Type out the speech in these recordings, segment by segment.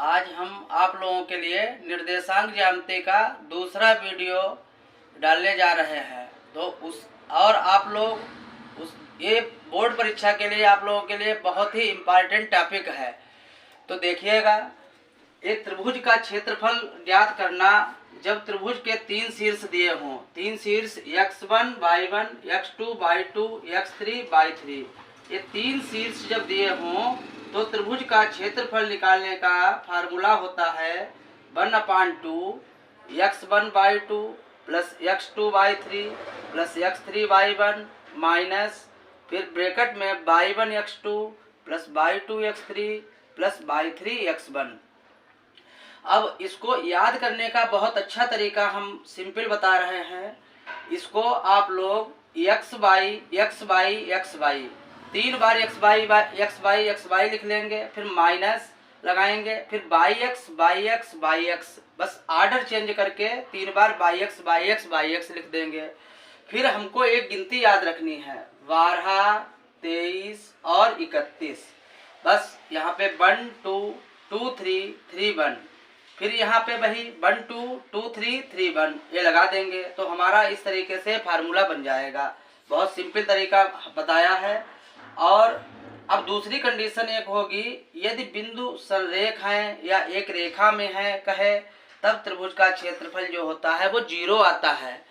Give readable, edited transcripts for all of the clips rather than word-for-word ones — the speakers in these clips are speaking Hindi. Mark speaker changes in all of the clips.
Speaker 1: आज हम आप लोगों के लिए निर्देशांक ज्यामिति का दूसरा वीडियो डालने जा रहे हैं। तो उस और आप लोग ये बोर्ड परीक्षा के लिए आप लोगों के लिए बहुत ही इम्पॉर्टेंट टॉपिक है। तो देखिएगा, एक त्रिभुज का क्षेत्रफल ज्ञात करना जब त्रिभुज के तीन शीर्ष दिए हों, तीन शीर्ष x1 y1 x2 y2 x3 y3, ये तीन शीर्ष जब दिए हों तो त्रिभुज का क्षेत्रफल निकालने का फार्मूला होता है 1/2 x1 y2 plus x2 y3 plus x3 y1 minus फिर ब्रैकेट में y1 x2 plus y2 x3 plus y3 x1। अब इसको याद करने का बहुत अच्छा तरीका हम सिंपल बता रहे हैं। इसको आप लोग x y तीन बार x y लिख लेंगे, फिर माइनस लगाएंगे, फिर y x, बस आर्डर चेंज करके तीन बार y x लिख देंगे। फिर हमको एक गिनती याद रखनी है 12, 23 और 31। बस यहाँ पे 1 2 2 3 3 1, फिर यहाँ पे वही 1 2 2 3 3 1 ये लगा देंगे तो हमारा इस तरीके से फार्मूला बन जाएगा। बहुत सिंपल तरीका बताया है। और अब दूसरी कंडीशन एक होगी, यदि बिंदु संरेख हैं या एक रेखा में है कहे, तब त्रिभुज का क्षेत्रफल जो होता है वो 0 आता है।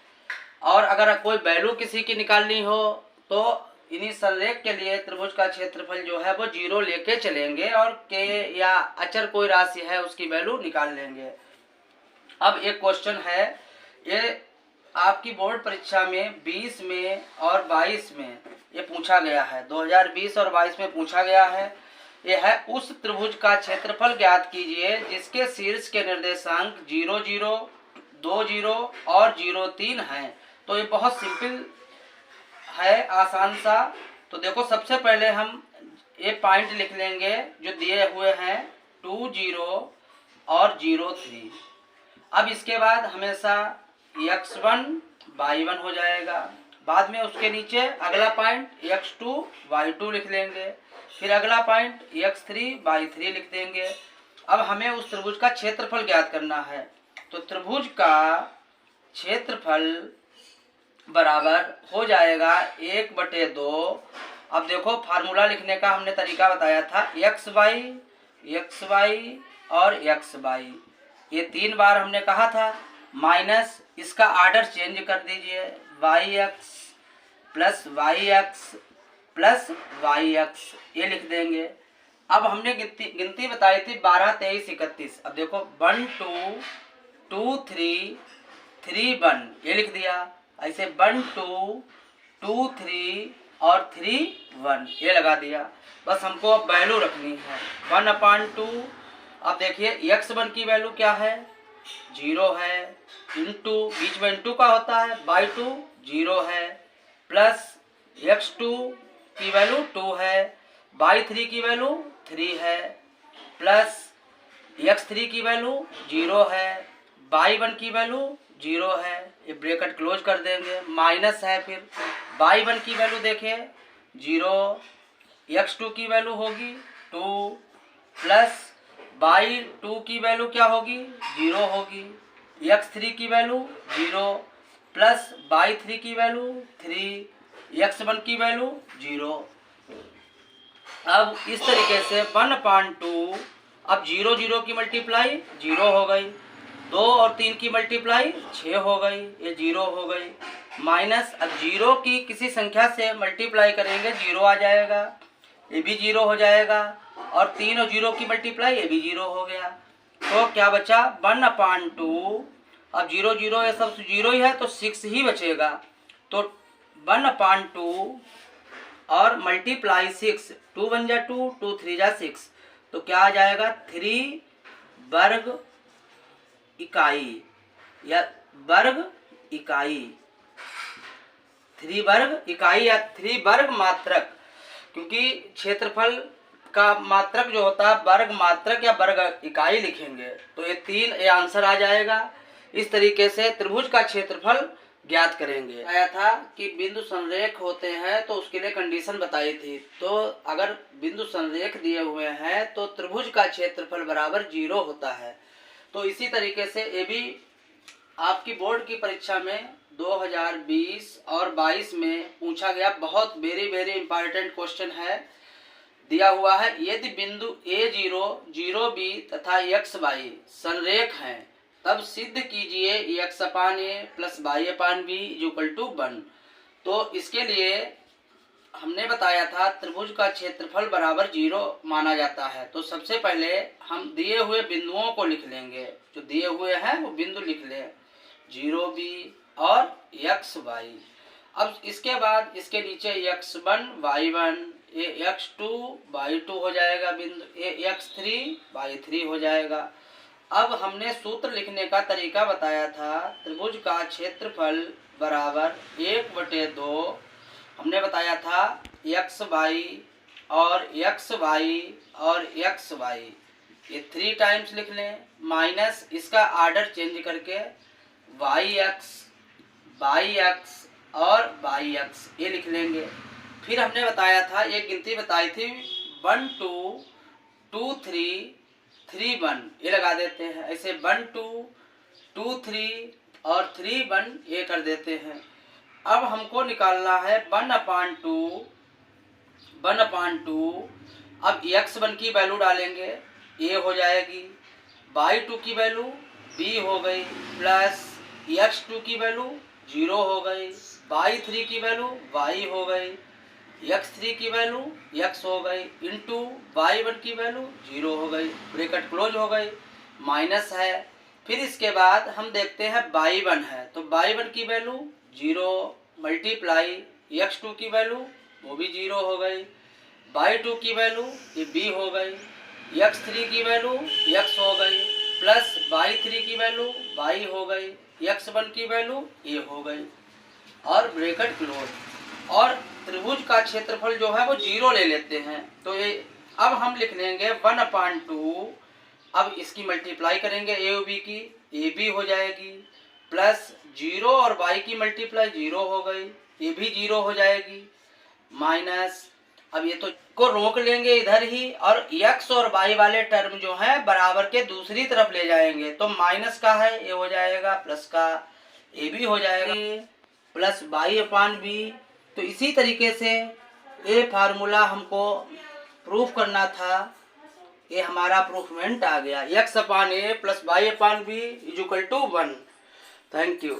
Speaker 1: और अगर कोई वैल्यू किसी की निकालनी हो तो इन्हीं संरेख के लिए त्रिभुज का क्षेत्रफल जो है वो 0 लेके चलेंगे और के या अचर कोई राशि है उसकी वैल्यू निकाल लेंगे। अब एक क्वेश्चन है, ये आपकी बोर्ड परीक्षा में 20 में और 22 में ये पूछा गया है, 2020 और 22 में पूछा गया है। ये है उस त्रिभुज का क्षेत्रफल ज्ञात कीजिए जिसके शीर्ष के निर्देशांक 0 0 2 0 और 0 3 हैं। तो ये बहुत सिंपल है, आसान सा। तो देखो, सबसे पहले हम ये पॉइंट लिख लेंगे जो दिए हुए हैं 2 0 और 0 3। अब इसके बाद हमेशा x1 y1 हो जाएगा, बाद में उसके नीचे अगला पॉइंट x2 y2 लिख लेंगे, फिर अगला पॉइंट x3 y3 लिख देंगे। अब हमें उस त्रिभुज का क्षेत्रफल ज्ञात करना है। तो त्रिभुज का क्षेत्रफल बराबर हो जाएगा 1/2। अब देखो, फार्मूला लिखने का हमने तरीका बताया था x y और x y, ये तीन बार हमने कहा था। माइनस इसका आर्डर चेंज कर दीजिए, yx प्लस yx ये लिख देंगे। अब हमने गिनती बताई थी 12 23 31। अब देखो 1 2 2 3 3 1 ये लिख दिया। ऐसे 1 2 2 3 और 3 1 ये लगा दिया। बस हमको अब वैल्यू रखनी है 1/2। अब देखिए x1 की वैल्यू क्या है, 0 है, इंटू बीच में इंटू का होता है y2 0 है, प्लस x2 की वैल्यू 2 है, y3 की वैल्यू 3 है, प्लस x3 की वैल्यू 0 है, y1 की वैल्यू 0 है। ये ब्रैकेट क्लोज कर देंगे, माइनस है, फिर y1 की वैल्यू देखिए 0, x2 की वैल्यू होगी 2, प्लस y2 की वैल्यू क्या होगी 0 होगी, x3 की वैल्यू 0, प्लस y3 की वैल्यू 3, x1 की वैल्यू 0। अब इस तरीके से 1/2। अब 0 0 की मल्टीप्लाई 0 हो गई, 2 और 3 की मल्टीप्लाई 6 हो गई, ये 0 हो गई। माइनस अब 0 की किसी संख्या से मल्टीप्लाई करेंगे 0 आ जाएगा, ये भी 0 हो जाएगा, और 3 और 0 की मल्टीप्लाई ये भी 0 हो गया। तो क्या बचा 1/2। अब 0 0 ये सब 0 ही है तो 6 ही बचेगा। तो 1/2 और मल्टीप्लाई 6, 2 1 जा 2, 2 3 जा 6, तो क्या आ जाएगा 3 वर्ग इकाई या वर्ग इकाई, 3 वर्ग इकाई या 3 वर्ग मात्रक, क्योंकि क्षेत्रफल का मात्रक जो होता है वर्ग मात्रक या वर्ग इकाई लिखेंगे। तो ये आंसर आ जाएगा। इस तरीके से त्रिभुज का क्षेत्रफल ज्ञात करेंगे। आया था कि बिंदु संरेख होते हैं तो उसके लिए कंडीशन बताई थी। तो अगर बिंदु संरेख दिए हुए हैं तो त्रिभुज का क्षेत्रफल बराबर 0 होता है। तो इसी तरीके से ये भी आपकी बोर्ड की परीक्षा में 2020 और 22 में पूछा गया, बहुत वेरी इंपॉर्टेंट क्वेश्चन है। दिया हुआ है, यदि बिंदु A0, 0B तथा XY संरेख हैं तब सिद्ध कीजिए x/a plus y/b equal to 1। तो इसके लिए हमने बताया था त्रिभुज का क्षेत्रफल बराबर 0 माना जाता है। तो सबसे पहले हम दिए हुए बिंदुओं को लिख लेंगे, जो दिए हुए हैं वो बिंदु लिख लें, 0B और XY। अब इसके बाद इसके नीचे x1 y1 x2 y2 हो जाएगा, बिंदु x3 y3 हो जाएगा। अब हमने सूत्र लिखने का तरीका बताया था, त्रिभुज का क्षेत्रफल बराबर 1/2 हमने बताया था xy और xy और xy, ये 3 टाइम्स लिख लें, माइनस इसका ऑर्डर चेंज करके yx yx और yx ये लिख लेंगे। फिर हमने बताया था, एक गिनती बताई थी 1 2 2 3 3 1, ये लगा देते हैं ऐसे, 1 2 2 3 और 3 1 ये कर देते हैं। अब हमको निकालना है 1/2 1/2। अब x1 की वैल्यू डालेंगे, a हो जाएगी, y2 की वैल्यू b हो गई, प्लस x2 की वैल्यू 0 हो गई, y3 की वैल्यू y हो गई, x3 की वैल्यू x हो गई, इंटू y1 की वैल्यू 0 हो गई, ब्रैकेट क्लोज हो गई, माइनस है। फिर इसके बाद हम देखते हैं y1 है, तो y1 की वैल्यू 0 मल्टीप्लाई x2 की वैल्यू वो भी 0 हो गई, y2 की वैल्यू ये b हो गई, x3 की वैल्यू x हो गई, प्लस y3 की वैल्यू y हो गई, x1 की वैल्यू a हो गई और ब्रैकेट क्लोज। और त्रिभुज का क्षेत्रफल जो है वो 0 ले लेते हैं। तो ये अब हम लिख लेंगे 1/2। अब इसकी मल्टीप्लाई करेंगे a और b की, a b हो जाएगी, प्लस 0 और y की मल्टीप्लाई 0 हो गई, ये भी 0 हो जाएगी, माइनस अब ये तो को रोक लेंगे इधर ही, और x और y वाले टर्म जो है बराबर के दूसरी तरफ ले जाएंगे। तो माइनस का है ये हो जाएगा, प्लस का a भी हो जाएगा, प्लस y/b। तो इसी तरीके से ये फार्मूला हमको प्रूफ करना था, ये हमारा प्रूफमेंट आ गया, x/a plus y/b equal to 1। Thank you.